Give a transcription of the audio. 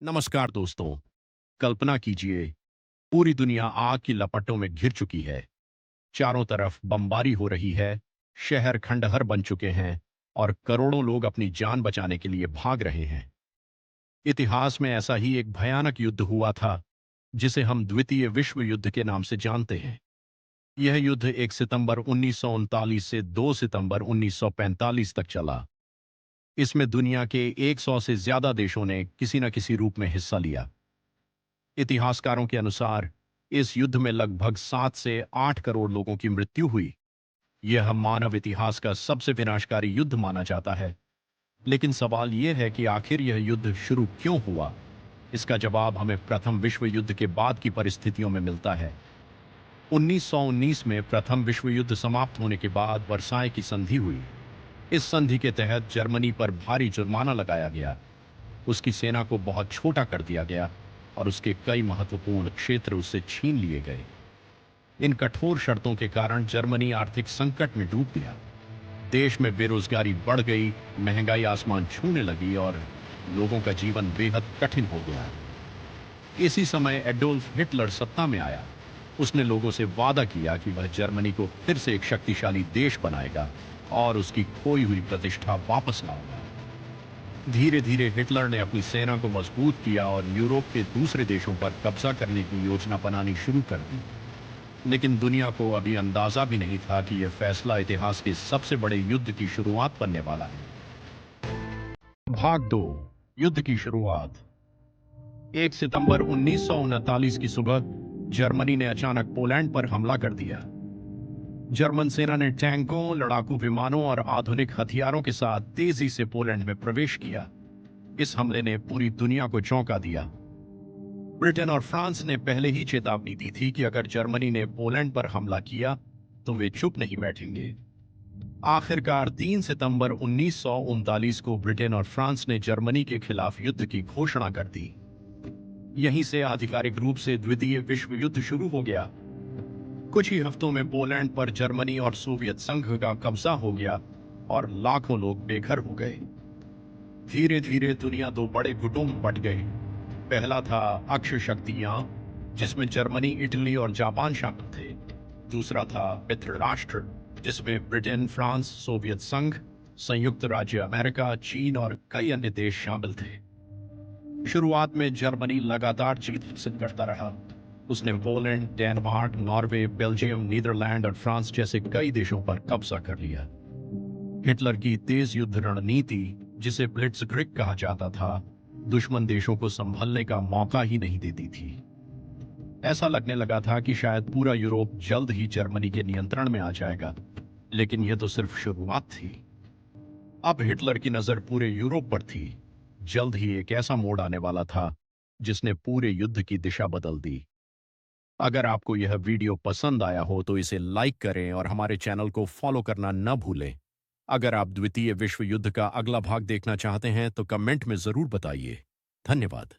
नमस्कार दोस्तों। कल्पना कीजिए, पूरी दुनिया आग की लपटों में घिर चुकी है। चारों तरफ बमबारी हो रही है, शहर खंडहर बन चुके हैं और करोड़ों लोग अपनी जान बचाने के लिए भाग रहे हैं। इतिहास में ऐसा ही एक भयानक युद्ध हुआ था, जिसे हम द्वितीय विश्व युद्ध के नाम से जानते हैं। यह युद्ध 1 सितंबर 1939 से 2 सितंबर 1945 तक चला। इसमें दुनिया के 100 से ज्यादा देशों ने किसी न किसी रूप में हिस्सा लिया। इतिहासकारों के अनुसार इस युद्ध में लगभग 7 से 8 करोड़ लोगों की मृत्यु हुई। यह मानव इतिहास का सबसे विनाशकारी युद्ध माना जाता है। लेकिन सवाल यह है कि आखिर यह युद्ध शुरू क्यों हुआ? इसका जवाब हमें प्रथम विश्व युद्ध के बाद की परिस्थितियों में मिलता है। 1919 में प्रथम विश्व युद्ध समाप्त होने के बाद वर्साय की संधि हुई। इस संधि के तहत जर्मनी पर भारी जुर्माना लगाया गया, उसकी सेना को बहुत छोटा कर दिया गया और उसके कई महत्वपूर्ण क्षेत्र उससे छीन लिए गए। इन कठोर शर्तों के कारण जर्मनी आर्थिक संकट में डूब गया। देश में बेरोजगारी बढ़ गई, महंगाई आसमान छूने लगी और लोगों का जीवन बेहद कठिन हो गया। इसी समय एडोल्फ हिटलर सत्ता में आया। उसने लोगों से वादा किया कि वह जर्मनी को फिर से एक शक्तिशाली देश बनाएगा और उसकी खोई हुई प्रतिष्ठा वापस लाएगा। धीरे धीरे हिटलर ने अपनी सेना को मजबूत किया और यूरोप के दूसरे देशों पर कब्जा करने की योजना बनानी शुरू कर दी। लेकिन दुनिया को अभी अंदाजा भी नहीं था कि यह फैसला इतिहास के सबसे बड़े युद्ध की शुरुआत बनने वाला है। भाग 2, युद्ध की शुरुआत। 1 सितंबर 1939 की सुबह जर्मनी ने अचानक पोलैंड पर हमला कर दिया। जर्मन सेना ने टैंकों, लड़ाकू विमानों और आधुनिक हथियारों के साथ तेजी से पोलैंड में प्रवेश किया। इस हमले ने पूरी दुनिया को चौंका दिया। ब्रिटेन और फ्रांस ने पहले ही चेतावनी दी थी कि अगर जर्मनी ने पोलैंड पर हमला किया तो वे चुप नहीं बैठेंगे। आखिरकार 3 सितंबर 1939 को ब्रिटेन और फ्रांस ने जर्मनी के खिलाफ युद्ध की घोषणा कर दी। यहीं से आधिकारिक रूप से द्वितीय विश्व युद्ध शुरू हो गया। कुछ ही हफ्तों में पोलैंड पर जर्मनी और सोवियत संघ का कब्जा हो गया और लाखों लोग बेघर हो गए। धीरे धीरे दुनिया दो बड़े गुटों में बंट गई। पहला था अक्ष शक्तियां, जिसमें जर्मनी, इटली और जापान शामिल थे। दूसरा था मित्र राष्ट्र, जिसमें ब्रिटेन, फ्रांस, सोवियत संघ, संयुक्त राज्य अमेरिका, चीन और कई अन्य देश शामिल थे। शुरुआत में जर्मनी लगातार जीत हासिल करता रहा। उसने Poland, Denmark, Norway, Belgium, Netherland और फ्रांस जैसे कई देशों पर कब्जा कर लिया। हिटलर की तेज युद्ध रणनीति, जिसे ब्लिट्जक्रिग कहा जाता था, दुश्मन देशों को संभलने का मौका ही नहीं देती थी। ऐसा लगने लगा था कि शायद पूरा यूरोप जल्द ही जर्मनी के नियंत्रण में आ जाएगा। लेकिन यह तो सिर्फ शुरुआत थी। अब हिटलर की नजर पूरे यूरोप पर थी। जल्द ही एक ऐसा मोड़ आने वाला था जिसने पूरे युद्ध की दिशा बदल दी। अगर आपको यह वीडियो पसंद आया हो तो इसे लाइक करें और हमारे चैनल को फॉलो करना न भूलें। अगर आप द्वितीय विश्व युद्ध का अगला भाग देखना चाहते हैं तो कमेंट में जरूर बताइए। धन्यवाद।